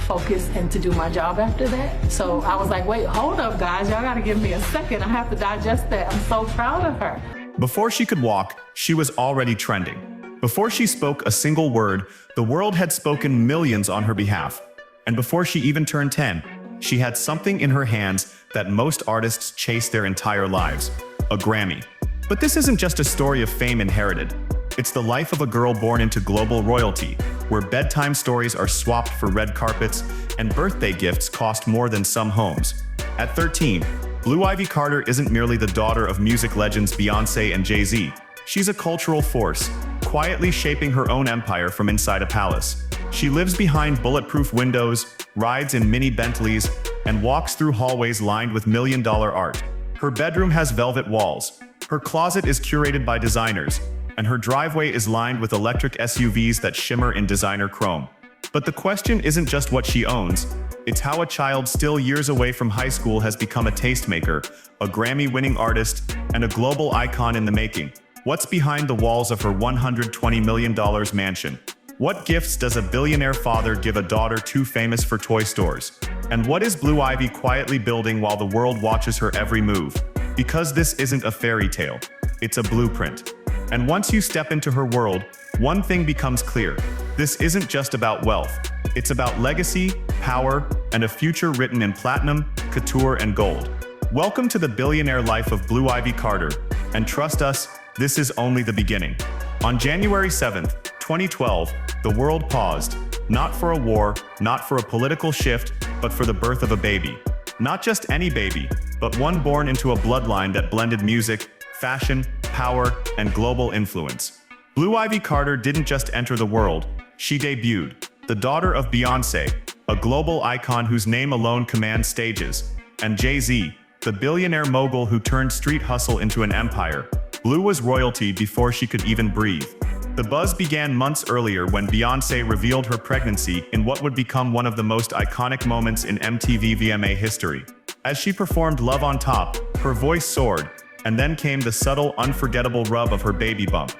focus and to do my job after that. So I was like, wait, hold up, guys. Y'all gotta give me a second. I have to digest that. I'm so proud of her. Before she could walk, she was already trending. Before she spoke a single word, the world had spoken millions on her behalf. And before she even turned 10, she had something in her hands that most artists chase their entire lives: a Grammy. But this isn't just a story of fame inherited. It's the life of a girl born into global royalty, where bedtime stories are swapped for red carpets and birthday gifts cost more than some homes. At 13, Blue Ivy Carter isn't merely the daughter of music legends Beyoncé and Jay-Z. She's a cultural force, quietly shaping her own empire from inside a palace. She lives behind bulletproof windows, rides in mini Bentleys, and walks through hallways lined with million-dollar art. Her bedroom has velvet walls. Her closet is curated by designers, and her driveway is lined with electric SUVs that shimmer in designer chrome. But the question isn't just what she owns, it's how a child still years away from high school has become a tastemaker, a Grammy-winning artist, and a global icon in the making. What's behind the walls of her $120 million mansion? What gifts does a billionaire father give a daughter too famous for toy stores? And what is Blue Ivy quietly building while the world watches her every move? Because this isn't a fairy tale, it's a blueprint. And once you step into her world, one thing becomes clear. This isn't just about wealth. It's about legacy, power, and a future written in platinum, couture, and gold. Welcome to the billionaire life of Blue Ivy Carter, and trust us, this is only the beginning. On January 7th, 2012, the world paused, not for a war, not for a political shift, but for the birth of a baby. Not just any baby, but one born into a bloodline that blended music, fashion, power, and global influence. Blue Ivy Carter didn't just enter the world, she debuted. The daughter of Beyoncé, a global icon whose name alone commands stages, and Jay-Z, the billionaire mogul who turned street hustle into an empire. Blue was royalty before she could even breathe. The buzz began months earlier when Beyoncé revealed her pregnancy in what would become one of the most iconic moments in MTV VMA history. As she performed Love on Top, her voice soared, and then came the subtle, unforgettable rub of her baby bump.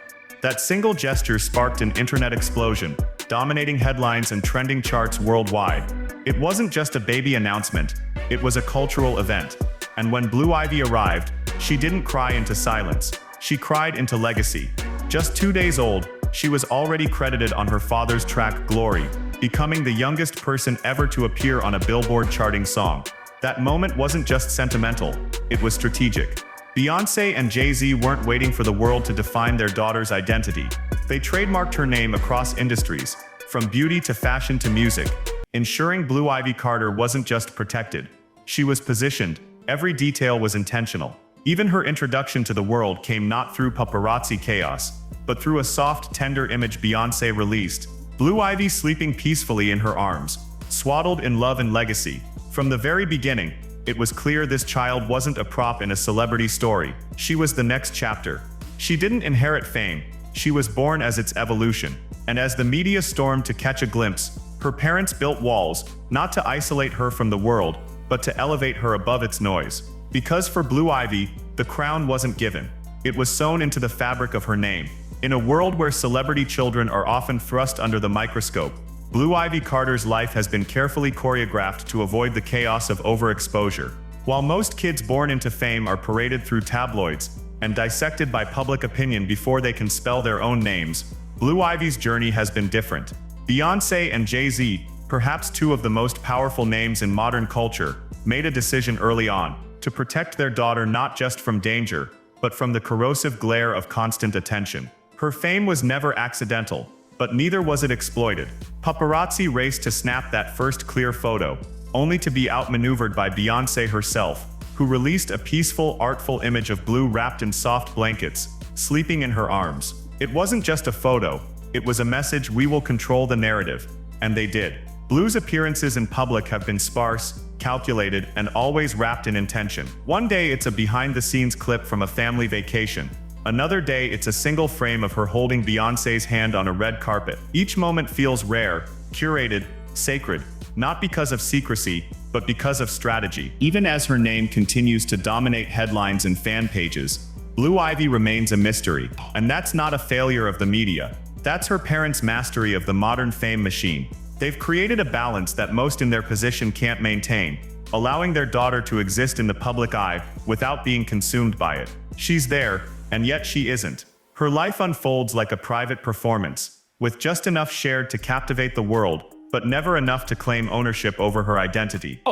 That single gesture sparked an internet explosion, dominating headlines and trending charts worldwide. It wasn't just a baby announcement, it was a cultural event. And when Blue Ivy arrived, she didn't cry into silence, she cried into legacy. Just 2 days old, she was already credited on her father's track Glory, becoming the youngest person ever to appear on a Billboard charting song. That moment wasn't just sentimental, it was strategic. Beyoncé and Jay-Z weren't waiting for the world to define their daughter's identity. They trademarked her name across industries, from beauty to fashion to music, ensuring Blue Ivy Carter wasn't just protected. She was positioned, every detail was intentional. Even her introduction to the world came not through paparazzi chaos, but through a soft, tender image Beyoncé released. Blue Ivy sleeping peacefully in her arms, swaddled in love and legacy. From the very beginning, it was clear this child wasn't a prop in a celebrity story. She was the next chapter. She didn't inherit fame, she was born as its evolution. And as the media stormed to catch a glimpse, her parents built walls, not to isolate her from the world, but to elevate her above its noise. Because for Blue Ivy, the crown wasn't given. It was sewn into the fabric of her name. In a world where celebrity children are often thrust under the microscope, Blue Ivy Carter's life has been carefully choreographed to avoid the chaos of overexposure. While most kids born into fame are paraded through tabloids and dissected by public opinion before they can spell their own names, Blue Ivy's journey has been different. Beyoncé and Jay-Z, perhaps two of the most powerful names in modern culture, made a decision early on to protect their daughter not just from danger, but from the corrosive glare of constant attention. Her fame was never accidental, but neither was it exploited. Paparazzi raced to snap that first clear photo, only to be outmaneuvered by Beyoncé herself, who released a peaceful, artful image of Blue wrapped in soft blankets, sleeping in her arms. It wasn't just a photo, it was a message: we will control the narrative. And they did. Blue's appearances in public have been sparse, calculated, and always wrapped in intention. One day it's a behind-the-scenes clip from a family vacation. Another day it's a single frame of her holding Beyoncé's hand on a red carpet. Each moment feels rare, curated, sacred, not because of secrecy, but because of strategy. Even as her name continues to dominate headlines and fan pages, Blue Ivy remains a mystery. And that's not a failure of the media. That's her parents' mastery of the modern fame machine. They've created a balance that most in their position can't maintain, allowing their daughter to exist in the public eye without being consumed by it. She's there, and yet she isn't. Her life unfolds like a private performance, with just enough shared to captivate the world, but never enough to claim ownership over her identity.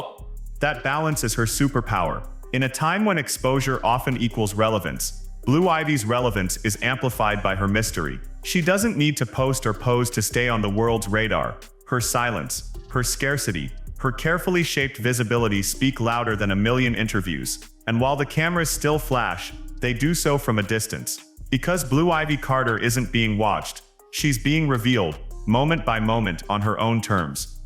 That balance is her superpower. In a time when exposure often equals relevance, Blue Ivy's relevance is amplified by her mystery. She doesn't need to post or pose to stay on the world's radar. Her silence, her scarcity, her carefully shaped visibility speak louder than a million interviews. And while the cameras still flash, they do so from a distance. Because Blue Ivy Carter isn't being watched, she's being revealed, moment by moment, on her own terms.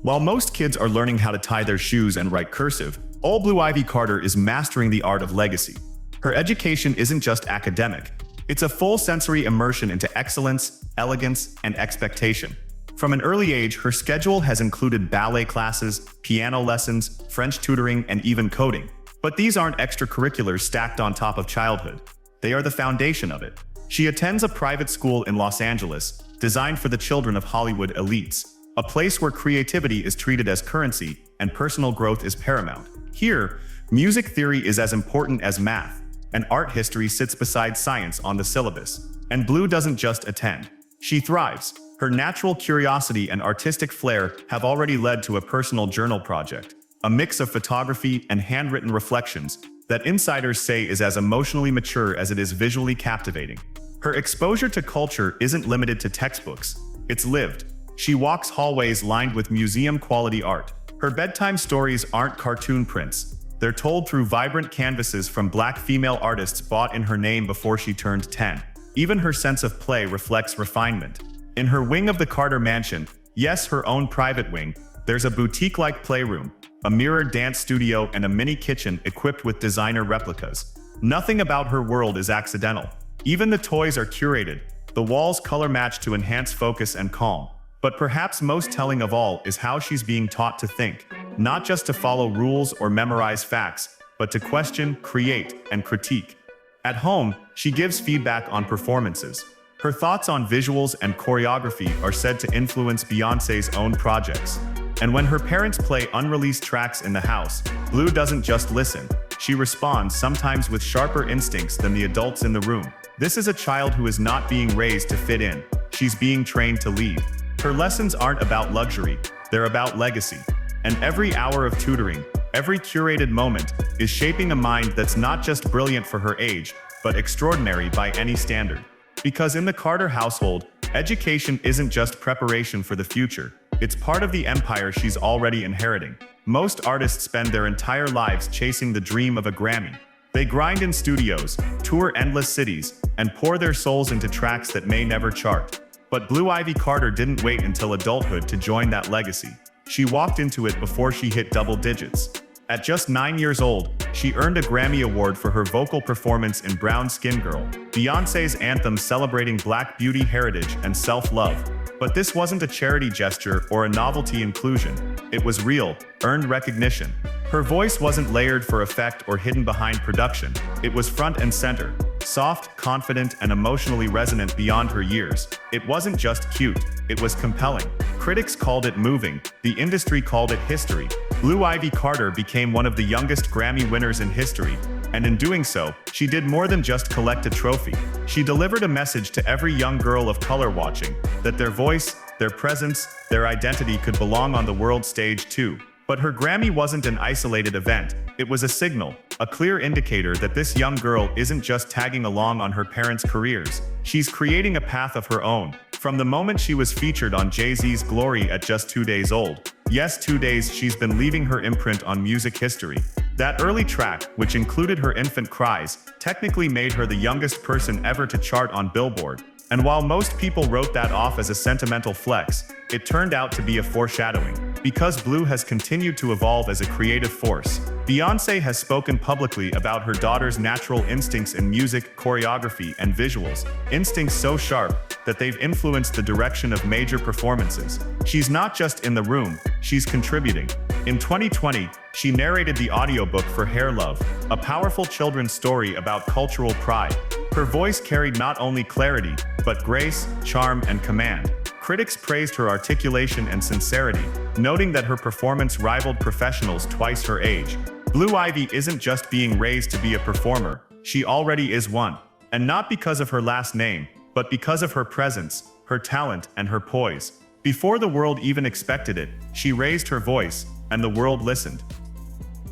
While most kids are learning how to tie their shoes and write cursive, all Blue Ivy Carter is mastering the art of legacy. Her education isn't just academic. It's a full sensory immersion into excellence, elegance, and expectation. From an early age, her schedule has included ballet classes, piano lessons, French tutoring, and even coding. But these aren't extracurriculars stacked on top of childhood. They are the foundation of it. She attends a private school in Los Angeles, designed for the children of Hollywood elites, a place where creativity is treated as currency and personal growth is paramount. Here, music theory is as important as math, and art history sits beside science on the syllabus. And Blue doesn't just attend. She thrives. Her natural curiosity and artistic flair have already led to a personal journal project, a mix of photography and handwritten reflections that insiders say is as emotionally mature as it is visually captivating. Her exposure to culture isn't limited to textbooks. It's lived. She walks hallways lined with museum-quality art. Her bedtime stories aren't cartoon prints. They're told through vibrant canvases from Black female artists bought in her name before she turned 10. Even her sense of play reflects refinement. In her wing of the Carter Mansion, yes, her own private wing, there's a boutique-like playroom, a mirrored dance studio, and a mini kitchen equipped with designer replicas. Nothing about her world is accidental. Even the toys are curated, the walls color-matched to enhance focus and calm. But perhaps most telling of all is how she's being taught to think, not just to follow rules or memorize facts, but to question, create, and critique. At home, she gives feedback on performances. Her thoughts on visuals and choreography are said to influence Beyoncé's own projects. And when her parents play unreleased tracks in the house, Blue doesn't just listen. She responds, sometimes with sharper instincts than the adults in the room. This is a child who is not being raised to fit in. She's being trained to lead. Her lessons aren't about luxury, they're about legacy. And every hour of tutoring, every curated moment, is shaping a mind that's not just brilliant for her age, but extraordinary by any standard. Because in the Carter household, education isn't just preparation for the future, it's part of the empire she's already inheriting. Most artists spend their entire lives chasing the dream of a Grammy. They grind in studios, tour endless cities, and pour their souls into tracks that may never chart. But Blue Ivy Carter didn't wait until adulthood to join that legacy. She walked into it before she hit double digits. At just 9 years old, she earned a Grammy Award for her vocal performance in Brown Skin Girl, Beyoncé's anthem celebrating Black beauty heritage and self-love. But this wasn't a charity gesture or a novelty inclusion. It was real, earned recognition. Her voice wasn't layered for effect or hidden behind production. It was front and center, soft, confident, and emotionally resonant beyond her years. It wasn't just cute, it was compelling. Critics called it moving, the industry called it history. Blue Ivy Carter became one of the youngest Grammy winners in history, and in doing so, she did more than just collect a trophy. She delivered a message to every young girl of color watching, that their voice, their presence, their identity could belong on the world stage too. But her Grammy wasn't an isolated event. It was a signal, a clear indicator that this young girl isn't just tagging along on her parents' careers. She's creating a path of her own. From the moment she was featured on Jay-Z's Glory at just 2 days old. Yes, 2 days, she's been leaving her imprint on music history. That early track, which included her infant cries, technically made her the youngest person ever to chart on Billboard. And while most people wrote that off as a sentimental flex, it turned out to be a foreshadowing. Because Blue has continued to evolve as a creative force, Beyoncé has spoken publicly about her daughter's natural instincts in music, choreography, and visuals. Instincts so sharp that they've influenced the direction of major performances. She's not just in the room, she's contributing. In 2020, she narrated the audiobook for Hair Love, a powerful children's story about cultural pride. Her voice carried not only clarity, but grace, charm, and command. Critics praised her articulation and sincerity, noting that her performance rivaled professionals twice her age. Blue Ivy isn't just being raised to be a performer, she already is one. And not because of her last name, but because of her presence, her talent, and her poise. Before the world even expected it, she raised her voice, and the world listened.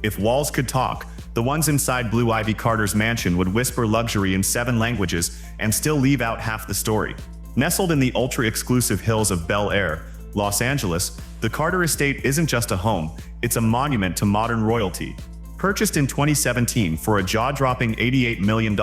If walls could talk, the ones inside Blue Ivy Carter's mansion would whisper luxury in 7 languages and still leave out half the story. Nestled in the ultra-exclusive hills of Bel Air, Los Angeles, the Carter estate isn't just a home, it's a monument to modern royalty. Purchased in 2017 for a jaw-dropping $88 million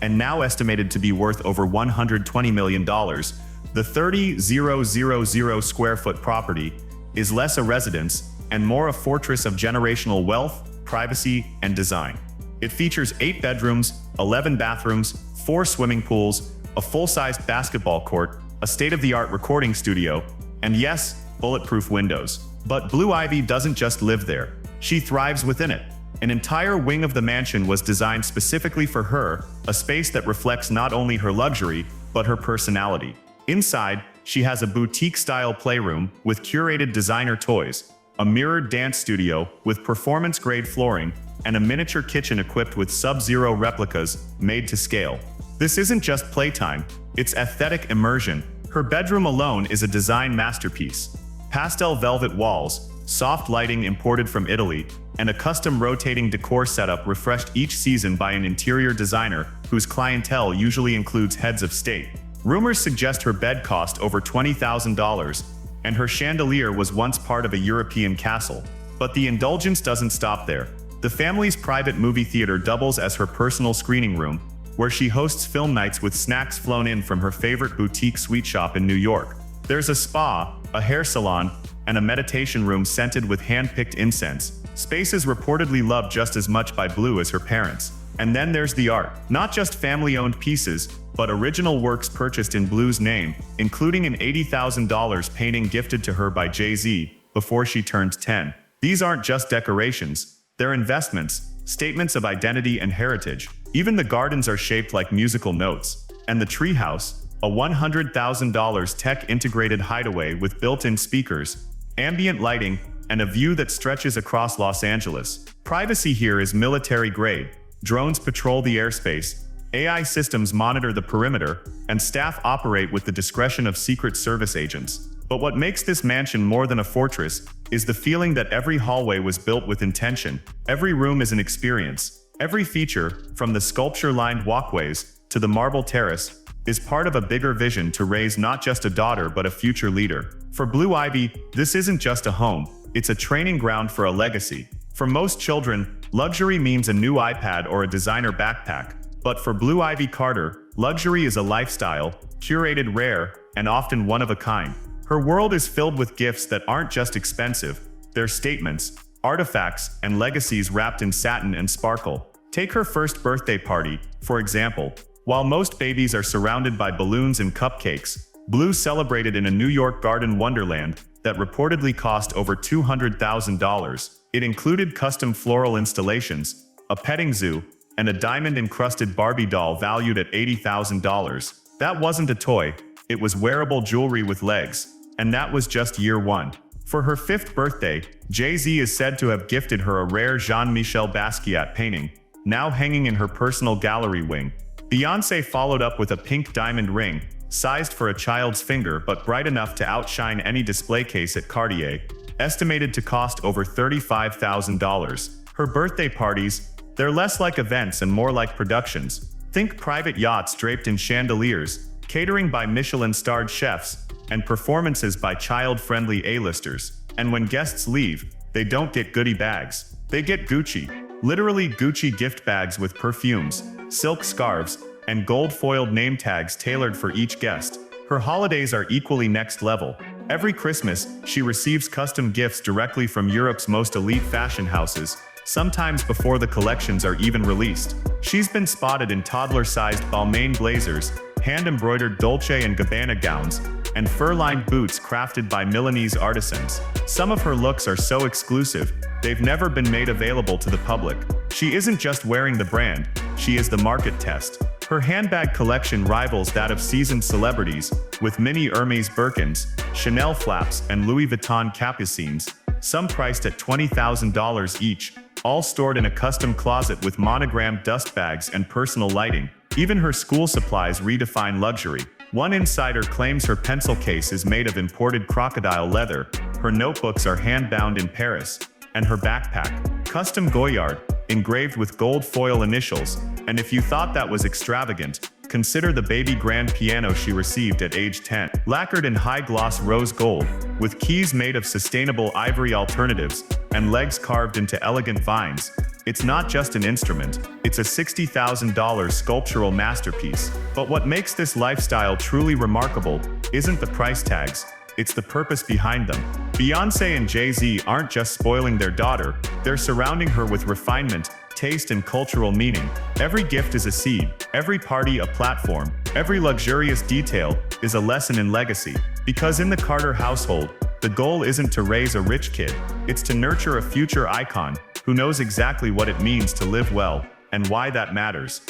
and now estimated to be worth over $120 million, the 30,000 square foot property is less a residence and more a fortress of generational wealth, privacy, and design. It features 8 bedrooms, 11 bathrooms, 4 swimming pools, a full-sized basketball court, a state-of-the-art recording studio, and yes, bulletproof windows. But Blue Ivy doesn't just live there. She thrives within it. An entire wing of the mansion was designed specifically for her, a space that reflects not only her luxury, but her personality. Inside, she has a boutique-style playroom with curated designer toys, a mirrored dance studio with performance-grade flooring, and a miniature kitchen equipped with Sub-Zero replicas made to scale. This isn't just playtime, it's aesthetic immersion. Her bedroom alone is a design masterpiece. Pastel velvet walls, soft lighting imported from Italy, and a custom rotating decor setup refreshed each season by an interior designer whose clientele usually includes heads of state. Rumors suggest her bed cost over $20,000, and her chandelier was once part of a European castle. But the indulgence doesn't stop there. The family's private movie theater doubles as her personal screening room, where she hosts film nights with snacks flown in from her favorite boutique sweet shop in New York. There's a spa, a hair salon, and a meditation room scented with hand-picked incense, spaces reportedly loved just as much by Blue as her parents. And then there's the art. Not just family-owned pieces, but original works purchased in Blue's name, including an $80,000 painting gifted to her by Jay-Z before she turned 10. These aren't just decorations, they're investments, statements of identity and heritage. Even the gardens are shaped like musical notes. And the treehouse, a $100,000 tech-integrated hideaway with built-in speakers, ambient lighting, and a view that stretches across Los Angeles. Privacy here is military-grade. Drones patrol the airspace, AI systems monitor the perimeter, and staff operate with the discretion of Secret Service agents. But what makes this mansion more than a fortress is the feeling that every hallway was built with intention. Every room is an experience. Every feature, from the sculpture-lined walkways to the marble terrace, is part of a bigger vision to raise not just a daughter but a future leader. For Blue Ivy, this isn't just a home, it's a training ground for a legacy. For most children, luxury means a new iPad or a designer backpack. But for Blue Ivy Carter, luxury is a lifestyle, curated rare, and often one of a kind. Her world is filled with gifts that aren't just expensive, they're statements, artifacts, and legacies wrapped in satin and sparkle. Take her first birthday party, for example. While most babies are surrounded by balloons and cupcakes, Blue celebrated in a New York garden wonderland that reportedly cost over $200,000. It included custom floral installations, a petting zoo, and a diamond-encrusted Barbie doll valued at $80,000. That wasn't a toy, it was wearable jewelry with legs, and that was just year one. For her 5th birthday, Jay-Z is said to have gifted her a rare Jean-Michel Basquiat painting, now hanging in her personal gallery wing. Beyoncé followed up with a pink diamond ring, sized for a child's finger but bright enough to outshine any display case at Cartier, estimated to cost over $35,000. Her birthday parties, they're less like events and more like productions. Think private yachts draped in chandeliers, catering by Michelin-starred chefs, and performances by child-friendly A-listers. And when guests leave, they don't get goodie bags. They get Gucci. Literally Gucci gift bags with perfumes, silk scarves, and gold-foiled name tags tailored for each guest. Her holidays are equally next level. Every Christmas, she receives custom gifts directly from Europe's most elite fashion houses, sometimes before the collections are even released. She's been spotted in toddler-sized Balmain blazers, hand-embroidered Dolce & Gabbana gowns, and fur-lined boots crafted by Milanese artisans. Some of her looks are so exclusive, they've never been made available to the public. She isn't just wearing the brand, she is the market test. Her handbag collection rivals that of seasoned celebrities, with mini Hermes Birkins, Chanel flaps, and Louis Vuitton capucines, some priced at $20,000 each, all stored in a custom closet with monogrammed dust bags and personal lighting. Even her school supplies redefine luxury. One insider claims her pencil case is made of imported crocodile leather, her notebooks are hand-bound in Paris, and her backpack, custom Goyard, engraved with gold foil initials. And if you thought that was extravagant, consider the baby grand piano she received at age 10. Lacquered in high-gloss rose gold, with keys made of sustainable ivory alternatives, and legs carved into elegant vines, it's not just an instrument, it's a $60,000 sculptural masterpiece. But what makes this lifestyle truly remarkable isn't the price tags, it's the purpose behind them. Beyoncé and Jay-Z aren't just spoiling their daughter, they're surrounding her with refinement, taste, and cultural meaning. Every gift is a seed, every party a platform, every luxurious detail is a lesson in legacy. Because in the Carter household, the goal isn't to raise a rich kid, it's to nurture a future icon who knows exactly what it means to live well and why that matters.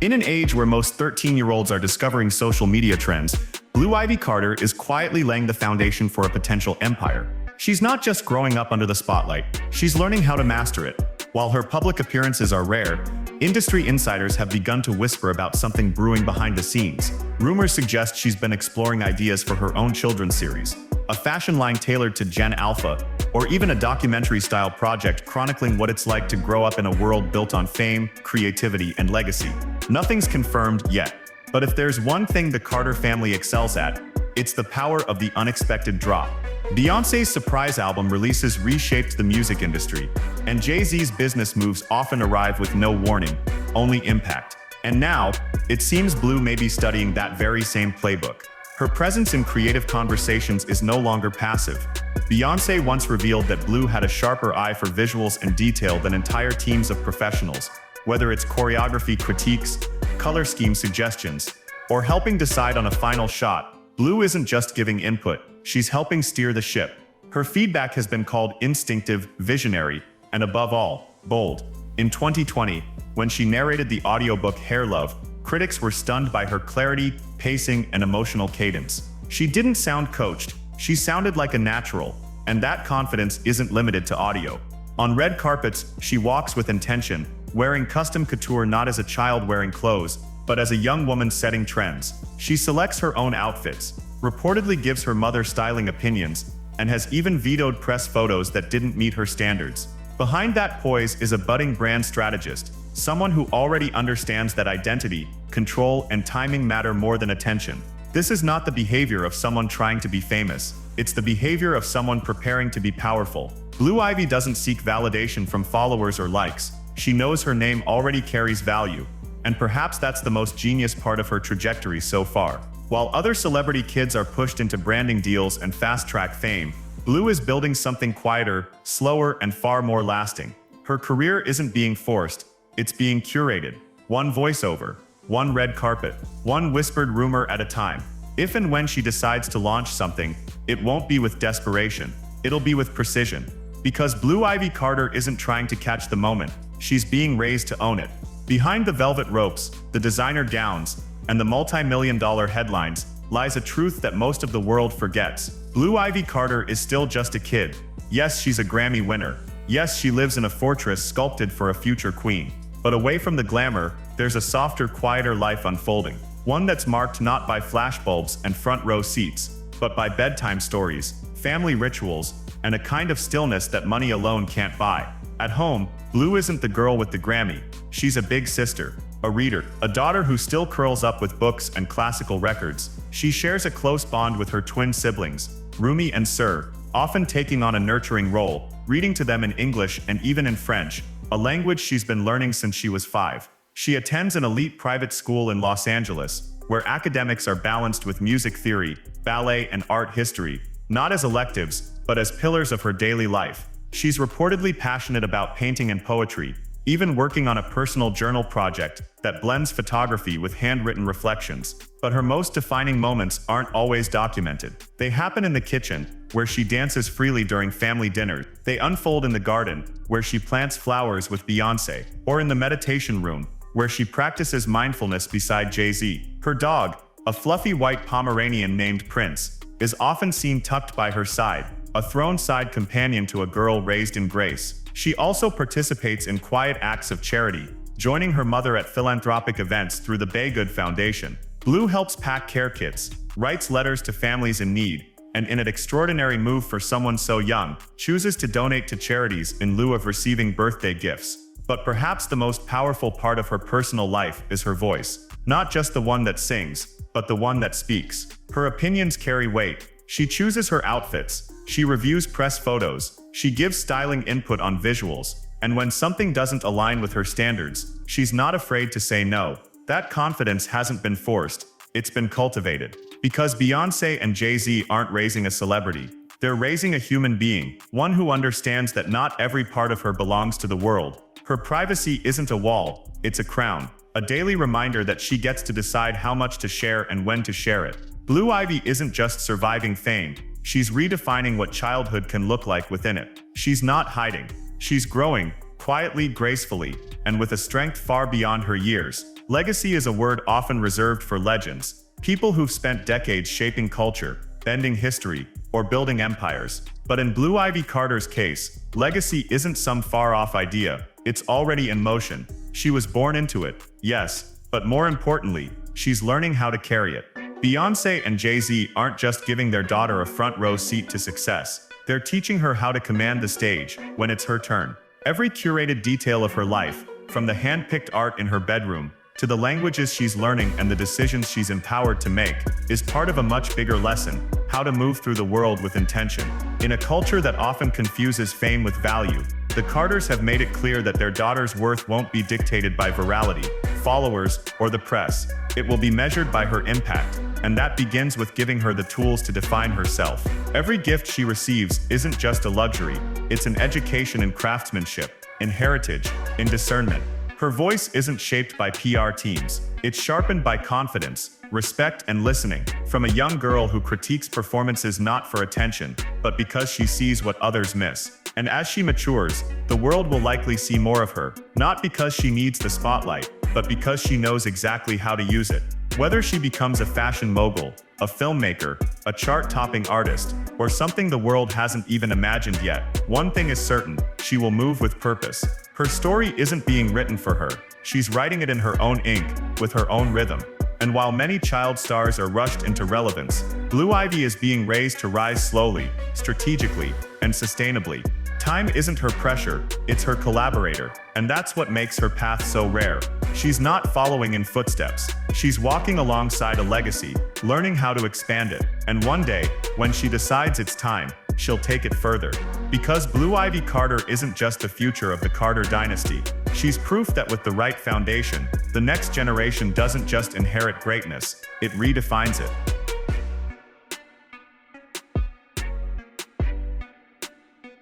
In an age where most 13-year-olds are discovering social media trends, Blue Ivy Carter is quietly laying the foundation for a potential empire. She's not just growing up under the spotlight, she's learning how to master it. While her public appearances are rare, industry insiders have begun to whisper about something brewing behind the scenes. Rumors suggest she's been exploring ideas for her own children's series, a fashion line tailored to Gen Alpha, or even a documentary-style project chronicling what it's like to grow up in a world built on fame, creativity, and legacy. Nothing's confirmed yet, but if there's one thing the Carter family excels at, it's the power of the unexpected drop. Beyoncé's surprise album releases reshaped the music industry, and Jay-Z's business moves often arrive with no warning, only impact. And now, it seems Blue may be studying that very same playbook. Her presence in creative conversations is no longer passive. Beyoncé once revealed that Blue had a sharper eye for visuals and detail than entire teams of professionals, whether it's choreography critiques, color scheme suggestions, or helping decide on a final shot. Blue isn't just giving input, she's helping steer the ship. Her feedback has been called instinctive, visionary, and above all, bold. In 2020, when she narrated the audiobook Hair Love, critics were stunned by her clarity, pacing, and emotional cadence. She didn't sound coached, she sounded like a natural, and that confidence isn't limited to audio. On red carpets, she walks with intention, wearing custom couture not as a child wearing clothes, but as a young woman setting trends. She selects her own outfits, reportedly gives her mother styling opinions, and has even vetoed press photos that didn't meet her standards. Behind that poise is a budding brand strategist, someone who already understands that identity, control, and timing matter more than attention. This is not the behavior of someone trying to be famous, it's the behavior of someone preparing to be powerful. Blue Ivy doesn't seek validation from followers or likes, she knows her name already carries value, and perhaps that's the most genius part of her trajectory so far. While other celebrity kids are pushed into branding deals and fast-track fame, Blue is building something quieter, slower, and far more lasting. Her career isn't being forced, it's being curated. One voiceover, one red carpet, one whispered rumor at a time. If and when she decides to launch something, it won't be with desperation, it'll be with precision. Because Blue Ivy Carter isn't trying to catch the moment, she's being raised to own it. Behind the velvet ropes, the designer gowns, and the multi-million-dollar headlines lies a truth that most of the world forgets. Blue Ivy Carter is still just a kid. Yes, she's a Grammy winner. Yes, she lives in a fortress sculpted for a future queen. But away from the glamour, there's a softer, quieter life unfolding. One that's marked not by flashbulbs and front-row seats, but by bedtime stories, family rituals, and a kind of stillness that money alone can't buy. At home, Blue isn't the girl with the Grammy. She's a big sister, a reader, a daughter who still curls up with books and classical records. She shares a close bond with her twin siblings, Rumi and Sir, often taking on a nurturing role, reading to them in English and even in French, a language she's been learning since she was 5. She attends an elite private school in Los Angeles, where academics are balanced with music theory, ballet, and art history, not as electives, but as pillars of her daily life. She's reportedly passionate about painting and poetry, even working on a personal journal project that blends photography with handwritten reflections. But her most defining moments aren't always documented. They happen in the kitchen, where she dances freely during family dinner. They unfold in the garden, where she plants flowers with Beyoncé, or in the meditation room, where she practices mindfulness beside Jay-Z. Her dog, a fluffy white Pomeranian named Prince, is often seen tucked by her side, a throne-side companion to a girl raised in grace. She also participates in quiet acts of charity, joining her mother at philanthropic events through the Baygood Foundation. Blue helps pack care kits, writes letters to families in need, and in an extraordinary move for someone so young, chooses to donate to charities in lieu of receiving birthday gifts. But perhaps the most powerful part of her personal life is her voice. Not just the one that sings, but the one that speaks. Her opinions carry weight. She chooses her outfits. She reviews press photos. She gives styling input on visuals. And when something doesn't align with her standards, she's not afraid to say no. That confidence hasn't been forced. It's been cultivated. Because Beyoncé and Jay-Z aren't raising a celebrity. They're raising a human being, one who understands that not every part of her belongs to the world. Her privacy isn't a wall, it's a crown. A daily reminder that she gets to decide how much to share and when to share it. Blue Ivy isn't just surviving fame, she's redefining what childhood can look like within it. She's not hiding. She's growing, quietly, gracefully, and with a strength far beyond her years. Legacy is a word often reserved for legends, people who've spent decades shaping culture, bending history, or building empires. But in Blue Ivy Carter's case, legacy isn't some far-off idea, it's already in motion. She was born into it, yes, but more importantly, she's learning how to carry it. Beyoncé and Jay-Z aren't just giving their daughter a front-row seat to success, they're teaching her how to command the stage when it's her turn. Every curated detail of her life, from the hand-picked art in her bedroom, to the languages she's learning and the decisions she's empowered to make, is part of a much bigger lesson: how to move through the world with intention. In a culture that often confuses fame with value, the Carters have made it clear that their daughter's worth won't be dictated by virality, followers, or the press. It will be measured by her impact, and that begins with giving her the tools to define herself. Every gift she receives isn't just a luxury, it's an education in craftsmanship, in heritage, in discernment. Her voice isn't shaped by PR teams. It's sharpened by confidence, respect, and listening. From a young girl who critiques performances not for attention, but because she sees what others miss. And as she matures, the world will likely see more of her, not because she needs the spotlight, but because she knows exactly how to use it. Whether she becomes a fashion mogul, a filmmaker, a chart-topping artist, or something the world hasn't even imagined yet, one thing is certain: she will move with purpose. Her story isn't being written for her. She's writing it in her own ink, with her own rhythm. And while many child stars are rushed into relevance, Blue Ivy is being raised to rise slowly, strategically, and sustainably. Time isn't her pressure, it's her collaborator, and that's what makes her path so rare. She's not following in footsteps. She's walking alongside a legacy, learning how to expand it. And one day, when she decides it's time, she'll take it further. Because Blue Ivy Carter isn't just the future of the Carter dynasty. She's proof that with the right foundation, the next generation doesn't just inherit greatness, it redefines it.